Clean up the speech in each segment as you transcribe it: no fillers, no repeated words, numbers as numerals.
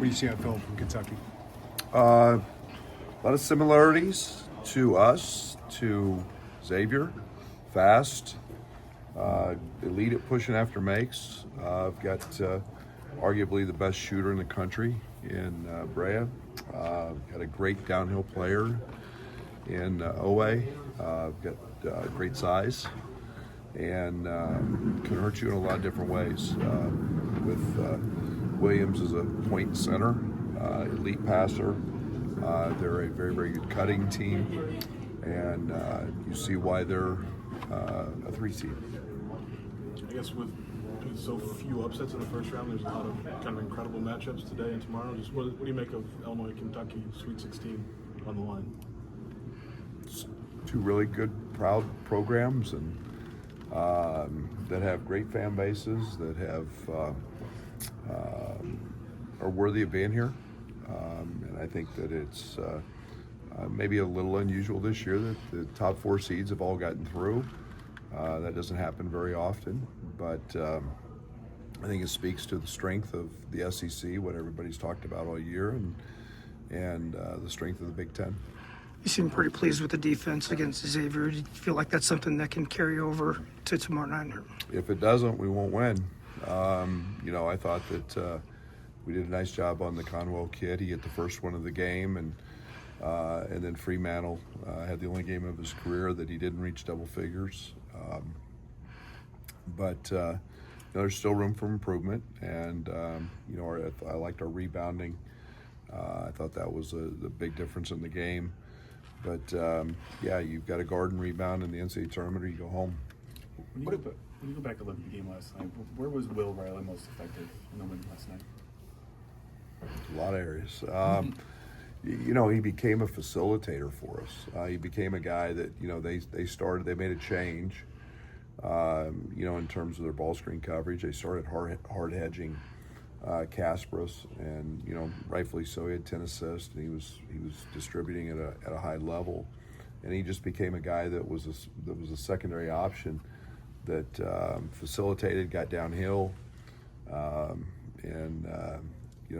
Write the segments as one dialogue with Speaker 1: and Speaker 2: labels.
Speaker 1: do you see on film from Kentucky?
Speaker 2: A lot of similarities to us, to Xavier. Fast, elite at pushing after makes. I've got arguably the best shooter in the country in Brea. Got a great downhill player in Owe. Got great size and can hurt you in a lot of different ways. With Williams as a point center, elite passer. They're a very, very good cutting team, and you see why they're a 3 seed.
Speaker 3: I guess with so few upsets in the first round, there's a lot of kind of incredible matchups today and tomorrow. Just what do you make of Illinois, Kentucky, Sweet 16 on the line?
Speaker 2: It's 2 really good, proud programs, and that have great fan bases, that have are worthy of being here. And I think that it's maybe a little unusual this year that the top 4 seeds have all gotten through. That doesn't happen very often, but I think it speaks to the strength of the SEC, what everybody's talked about all year, and the strength of the Big Ten.
Speaker 4: You seem pretty pleased with the defense against Xavier. Do you feel like that's something that can carry over to tomorrow night?
Speaker 2: If it doesn't, we won't win. I thought that we did a nice job on the Conwell kid. He hit the first one of the game, and then Fremantle had the only game of his career that he didn't reach double figures. But there's still room for improvement, and I liked our rebounding. I thought that was the big difference in the game. But you've got to guard and rebound in the NCAA tournament, or you go home.
Speaker 5: When you go back to look at the game last night, where was Will Riley most effective in the win last night?
Speaker 2: A lot of areas. He became a facilitator for us. He became a guy that, they made a change, in terms of their ball screen coverage. They started hard hedging Kasparis, and, rightfully so. He had 10 assists, and he was distributing at a high level. And he just became a guy that was a secondary option that facilitated, got downhill, and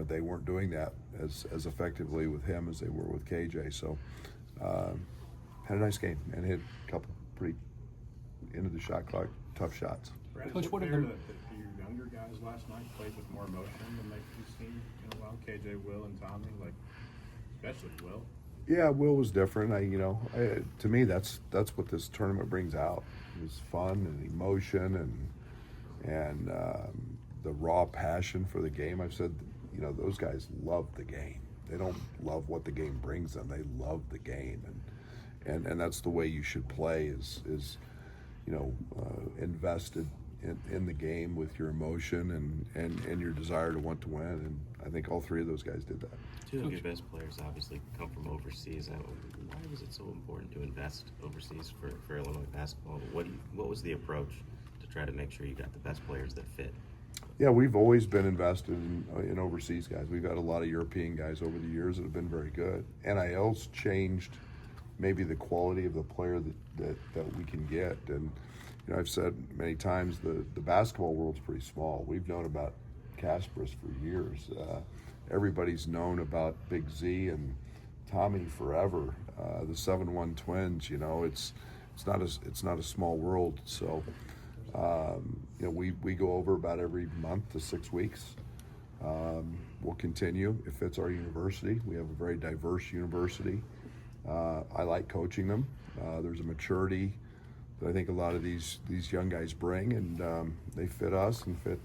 Speaker 2: they weren't doing that as effectively with him as they were with KJ. So had a nice game and hit a couple pretty into the shot clock tough shots.
Speaker 6: Brad, is it fair that your younger guys last night played with more emotion than you've seen in a while? KJ, Will, and Tommy, especially Will.
Speaker 2: Yeah, Will was different. To me, that's what this tournament brings out. It's fun and emotion and the raw passion for the game. I've said, those guys love the game. They don't love what the game brings them. They love the game, and that's the way you should play. Is invested in the game with your emotion and your desire to want to win. And I think all 3 of those guys did that.
Speaker 7: 2 of your best players obviously come from overseas. Why was it so important to invest overseas for Illinois basketball? What was the approach to try to make sure you got the best players that fit?
Speaker 2: Yeah, we've always been invested in overseas guys. We've had a lot of European guys over the years that have been very good. NIL's changed maybe the quality of the player that we can get. And I've said many times the basketball world's pretty small. We've known about Kasparis for years. Everybody's known about Big Z and Tommy forever. The 7-1 twins. It's not a small world. So we go over about every month to 6 weeks. We'll continue. It fits our university. We have a very diverse university. I like coaching them. There's a maturity that I think a lot of these young guys bring, and they fit us and fit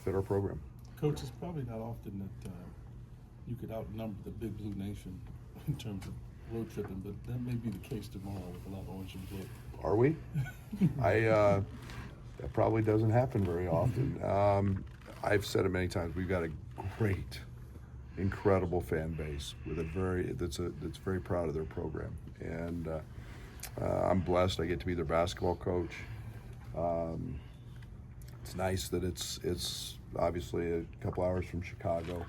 Speaker 2: our program.
Speaker 8: Coach, it's probably not often that you could outnumber the Big Blue Nation in terms of road tripping, but that may be the case tomorrow with a lot of orange and blue.
Speaker 2: Are we? That probably doesn't happen very often. I've said it many times. We've got a great, incredible fan base with that's very proud of their program, and I'm blessed. I get to be their basketball coach. It's nice that it's obviously a couple hours from Chicago,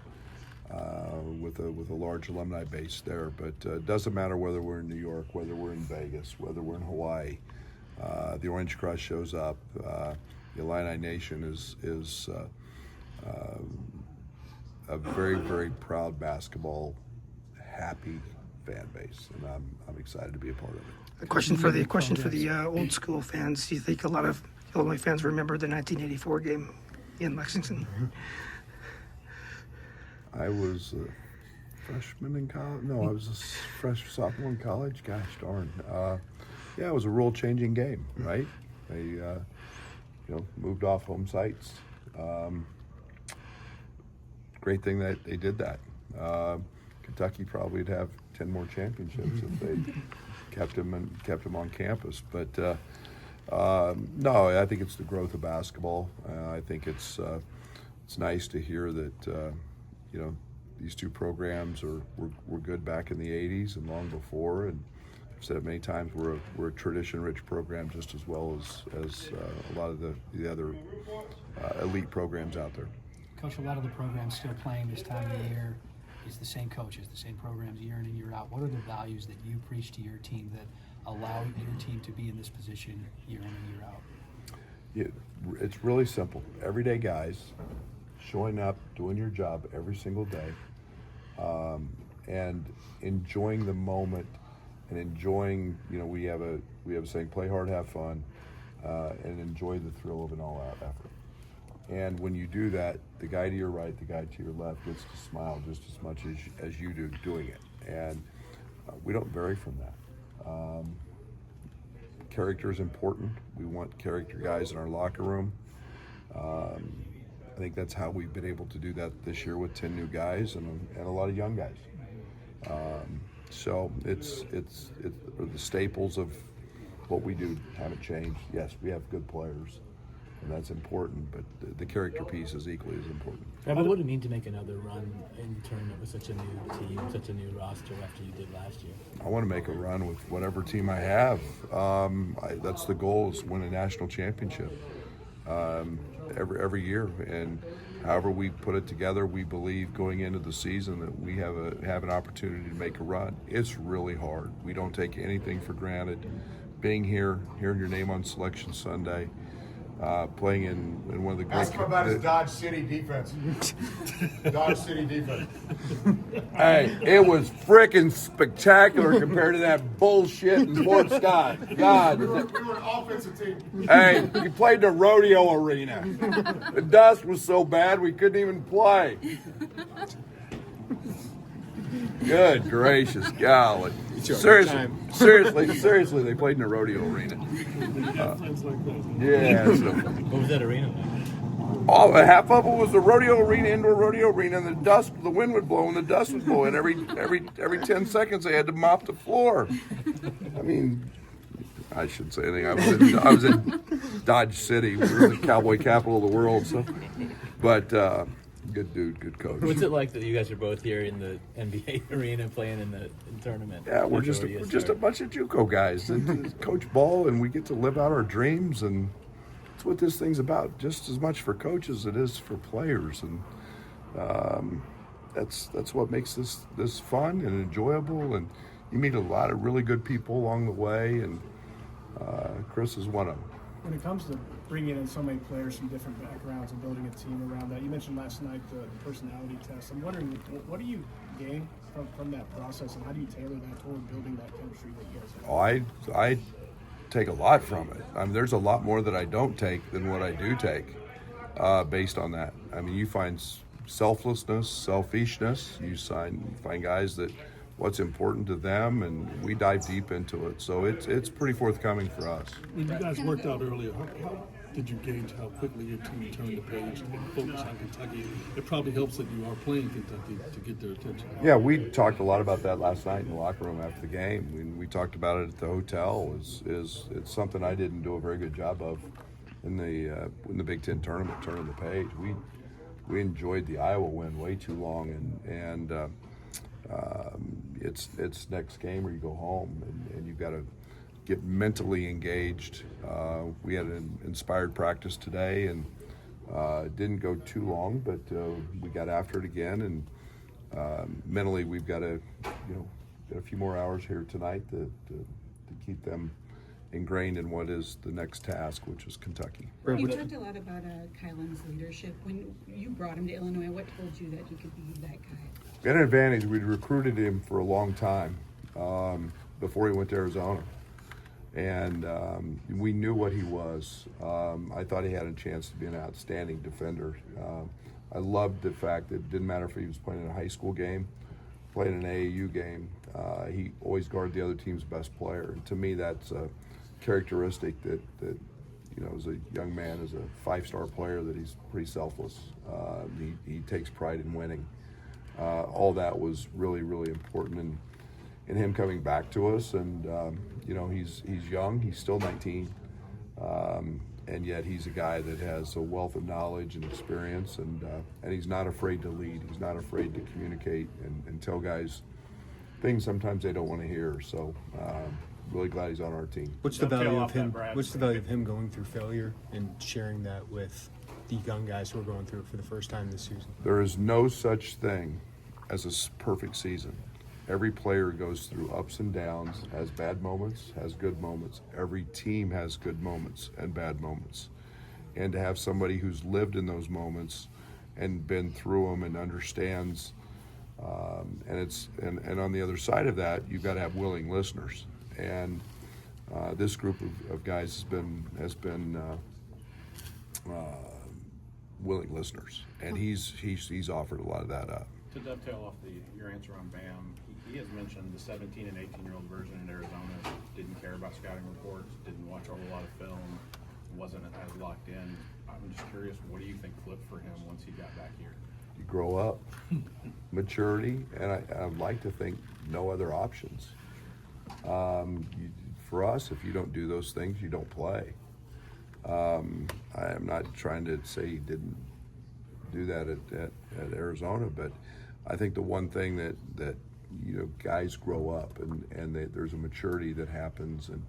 Speaker 2: with a large alumni base there. But it doesn't matter whether we're in New York, whether we're in Vegas, whether we're in Hawaii. The Orange Crush shows up. The Illini Nation is a very, very proud basketball, happy fan base, and I'm excited to be a part of it.
Speaker 4: A question for the old school fans. Do you think a lot of Illinois fans remember the 1984 game in Lexington?
Speaker 2: I was a freshman in college. No, I was a fresh sophomore in college. Gosh darn. Yeah, it was a rule-changing game, right? They, moved off home sites. Great thing that they did that. Kentucky probably would have 10 more championships if they kept him on campus. But no, I think it's the growth of basketball. I think it's nice to hear that these two programs were good back in the 80s and long before. And I've said it many times, we're a tradition-rich program just as well as a lot of the other elite programs out there.
Speaker 1: Coach, a lot of the programs still playing this time of year. It's the same coaches, the same programs year in and year out. What are the values that you preach to your team that allow your team to be in this position year in and year out?
Speaker 2: It's really simple. Everyday guys showing up, doing your job every single day, and enjoying the moment and enjoying, we have a saying, play hard, have fun, and enjoy the thrill of an all-out effort. And when you do that, the guy to your right, the guy to your left gets to smile just as much as you do doing it. And we don't vary from that. Character is important. We want character guys in our locker room. I think that's how we've been able to do that this year with 10 new guys and a lot of young guys. So it's the staples of what we do haven't changed. Yes, we have good players, and that's important, but the character piece is equally as important.
Speaker 9: What would it mean to make another run in the tournament with such a new team, such a new roster after you did last year?
Speaker 2: I want to make a run with whatever team I have. That's the goal, is win a national championship every year. And however we put it together, we believe going into the season that we have an opportunity to make a run. It's really hard. We don't take anything for granted. Being here, hearing your name on Selection Sunday, playing in one of the great...
Speaker 10: Ask him about his Dodge City defense. Dodge City defense.
Speaker 2: Hey, it was freaking spectacular compared to that bullshit in Fort Scott. God.
Speaker 10: We were an offensive team.
Speaker 2: Hey, we played the rodeo arena. The dust was so bad we couldn't even play. Good gracious, golly. Seriously, they played in the rodeo arena. Yeah. So,
Speaker 9: What was that arena like?
Speaker 2: half of it was the rodeo arena, indoor rodeo arena, and the wind would blow, and the dust was blowing. Every 10 seconds, they had to mop the floor. I mean, I shouldn't say anything. I was in Dodge City. We were the cowboy capital of the world. So, but good dude, good coach.
Speaker 9: What's it like that you guys are both here in the NBA arena playing in the tournament?
Speaker 2: Yeah, we're just a bunch of JUCO guys that coach ball, and we get to live out our dreams, and that's what this thing's about. Just as much for coaches as it is for players, and that's what makes this fun and enjoyable. And you meet a lot of really good people along the way, and Chris is one of them.
Speaker 11: When it comes to bringing in so many players from different backgrounds and building a team around that, you mentioned last night the personality test. I'm wondering, what do you gain from that process, and how do you tailor that toward building that chemistry that you guys have?
Speaker 2: Oh, I take a lot from it. I mean, there's a lot more that I don't take than what I do take based on that. I mean, you find selflessness, selfishness. You find guys that what's important to them, and we dive deep into it. So it's pretty forthcoming for us.
Speaker 8: When you guys worked out earlier, how did you gauge how quickly your team turned the page and focus on Kentucky? It probably helps that you are playing Kentucky to get their attention.
Speaker 2: Yeah, we talked a lot about that last night in the locker room after the game. We talked about it at the hotel. It's something I didn't do a very good job of in the Big Ten tournament, turning the page. We enjoyed the Iowa win way too long, and it's next game where you go home and you've got to get mentally engaged. We had an inspired practice today, and it didn't go too long, but we got after it again, and mentally we've got to get a few more hours here tonight to keep them ingrained in what is the next task, which is Kentucky.
Speaker 12: You talked a lot about Kylan's leadership. When you brought him to Illinois, what told you that he could be that guy?
Speaker 2: We had an advantage. We'd recruited him for a long time before he went to Arizona. And we knew what he was. I thought he had a chance to be an outstanding defender. I loved the fact that it didn't matter if he was playing in a high school game, playing an AAU game, he always guarded the other team's best player. And to me, that's a characteristic that you know, as a young man, as a 5-star player, that he's pretty selfless. He takes pride in winning. All that was really, really important in him coming back to us. And you know, he's young. He's still 19, and yet he's a guy that has a wealth of knowledge and experience. And he's not afraid to lead. He's not afraid to communicate and tell guys things sometimes they don't want to hear. So really glad he's on our team.
Speaker 13: What's the value of him? What's the value of him going through failure and sharing that with the young guys who are going through it for the first time this season?
Speaker 2: There is no such thing as a perfect season. Every player goes through ups and downs, has bad moments, has good moments. Every team has good moments and bad moments. And to have somebody who's lived in those moments and been through them and understands, and on the other side of that, you've got to have willing listeners. And this group of guys has been willing listeners, and he's offered a lot of that up.
Speaker 6: To dovetail off your answer on Bam, he has mentioned the 17 and 18-year-old version in Arizona didn't care about scouting reports, didn't watch a whole lot of film, wasn't as locked in. I'm just curious, what do you think flipped for him once he got back here?
Speaker 2: You grow up, maturity, and I'd like to think no other options. For us, if you don't do those things, you don't play. I am not trying to say he didn't do that at Arizona, but I think the one thing that you know, guys grow up and there's a maturity that happens, and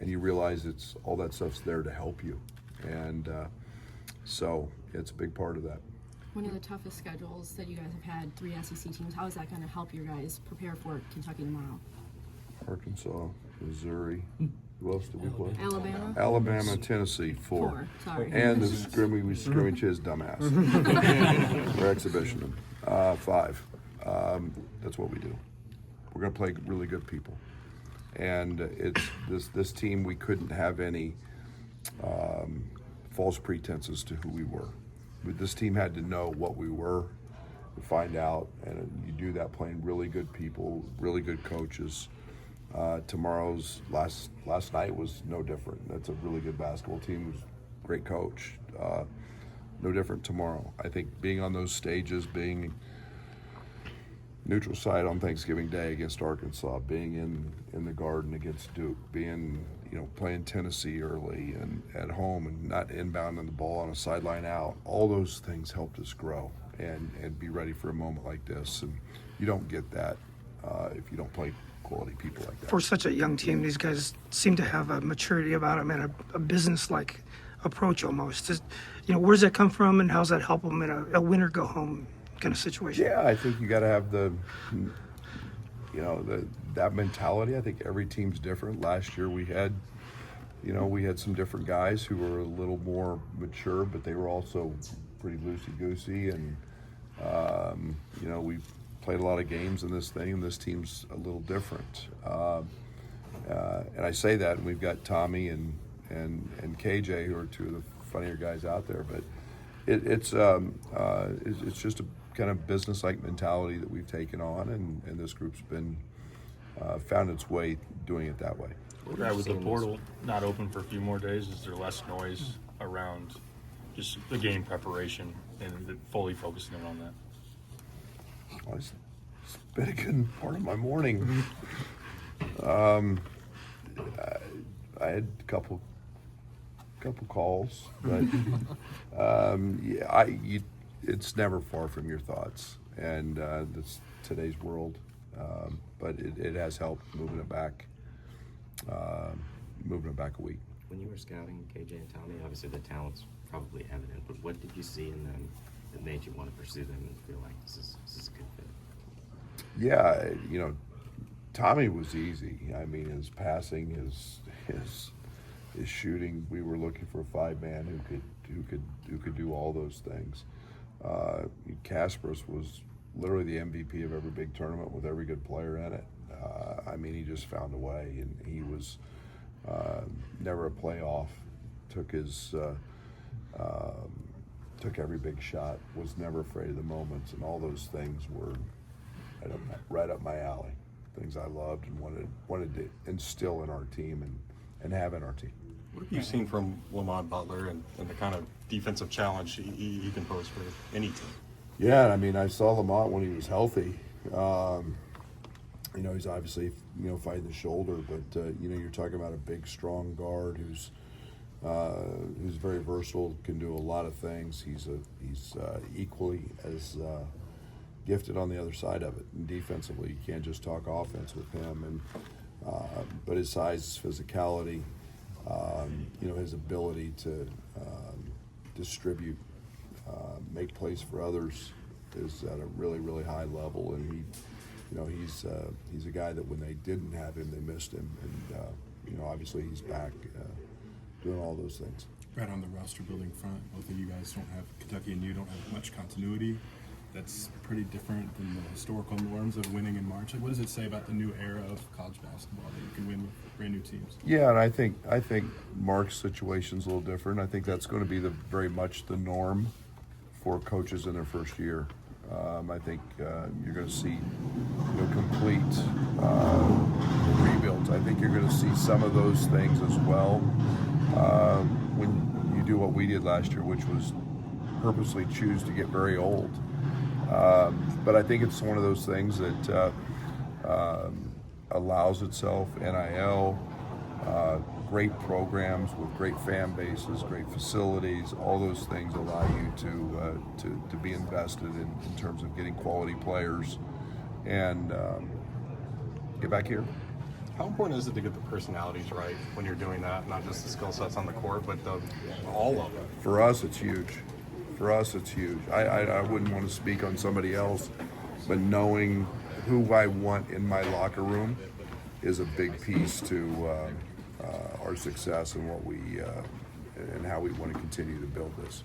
Speaker 2: you realize it's all that stuff's there to help you, and so it's a big part of that.
Speaker 14: One of the toughest schedules that you guys have had, 3 SEC teams. How is that going to help your guys prepare for Kentucky tomorrow?
Speaker 2: Arkansas, Missouri. Who else did we play?
Speaker 14: Alabama.
Speaker 2: Alabama, Tennessee, 4.
Speaker 14: Sorry.
Speaker 2: And the scrimmage his dumbass. We're exhibition them. 5. That's what we do. We're going to play really good people. And it's this team, we couldn't have any false pretenses to who we were. But this team had to know what we were, to find out, and you do that playing really good people, really good coaches. Tomorrow's last night was no different. That's a really good basketball team, great coach. No different tomorrow. I think being on those stages, being neutral site on Thanksgiving Day against Arkansas, being in the Garden against Duke, being, you know, playing Tennessee early and at home and not inbounding the ball on a sideline out, all those things helped us grow and be ready for a moment like this. And you don't get that if you don't play quality people like that.
Speaker 4: For such a young team, these guys seem to have a maturity about them and a business-like approach almost. Just, you know, where's that come from, and how's that help them in a win or go home kind of situation?
Speaker 2: Yeah, I think you got to have that mentality. I think every team's different. Last year we had some different guys who were a little more mature, but they were also pretty loosey-goosey, and we've played a lot of games in this thing, and this team's a little different. And I say that, and we've got Tommy and KJ, who are 2 of the funnier guys out there, but it's just a kind of business-like mentality that we've taken on, and this group's been found its way doing it that way.
Speaker 15: Right, with the portal not open for a few more days, is there less noise around just the game preparation and fully focusing in on that?
Speaker 2: Well, it's been a good part of my morning. I had a couple calls, but it's never far from your thoughts, and that's today's world. But it has helped moving it back a week.
Speaker 7: When you were scouting KJ and Tommy, obviously the talent's probably evident, but what did you see in them that made you want to pursue them and feel like this is a good fit?
Speaker 2: Yeah, Tommy was easy. I mean, his passing, his shooting. We were looking for a 5-man who could do all those things. Kasparis was literally the MVP of every big tournament with every good player in it. I mean, he just found a way, and he was never a playoff. Took every big shot. Was never afraid of the moments, and all those things were right up my alley. Things I loved and wanted to instill in our team and have in our team.
Speaker 5: What have you seen from Lamont Butler and the kind of defensive challenge he can pose for any team?
Speaker 2: Yeah, I mean, I saw Lamont when he was healthy. He's obviously fighting the shoulder, but you're talking about a big, strong guard who's very versatile, can do a lot of things. He's equally as gifted on the other side of it. And defensively, you can't just talk offense with him. But his size, his physicality, his ability to distribute, make plays for others is at a really, really high level. And he's a guy that when they didn't have him, they missed him. And obviously he's back doing all those things.
Speaker 3: Brad, on the roster building front, both of you guys don't have, Kentucky and you don't have much continuity. That's pretty different than the historical norms of winning in March. Like, what does it say about the new era of college basketball that you can win with brand new teams?
Speaker 2: Yeah, and I think Mark's situation's a little different. I think that's going to be very much the norm for coaches in their first year. I think you're going to see complete rebuilds. I think you're going to see some of those things as well when you do what we did last year, which was purposely choose to get very old. But I think it's one of those things that allows itself. NIL, great programs with great fan bases, great facilities, all those things allow you to be invested in terms of getting quality players and get back here.
Speaker 5: How important is it to get the personalities right when you're doing that? Not just the skill sets on the court, but all of it.
Speaker 2: For us, it's huge. I wouldn't want to speak on somebody else, but knowing who I want in my locker room is a big piece to our success and what we and how we want to continue to build this.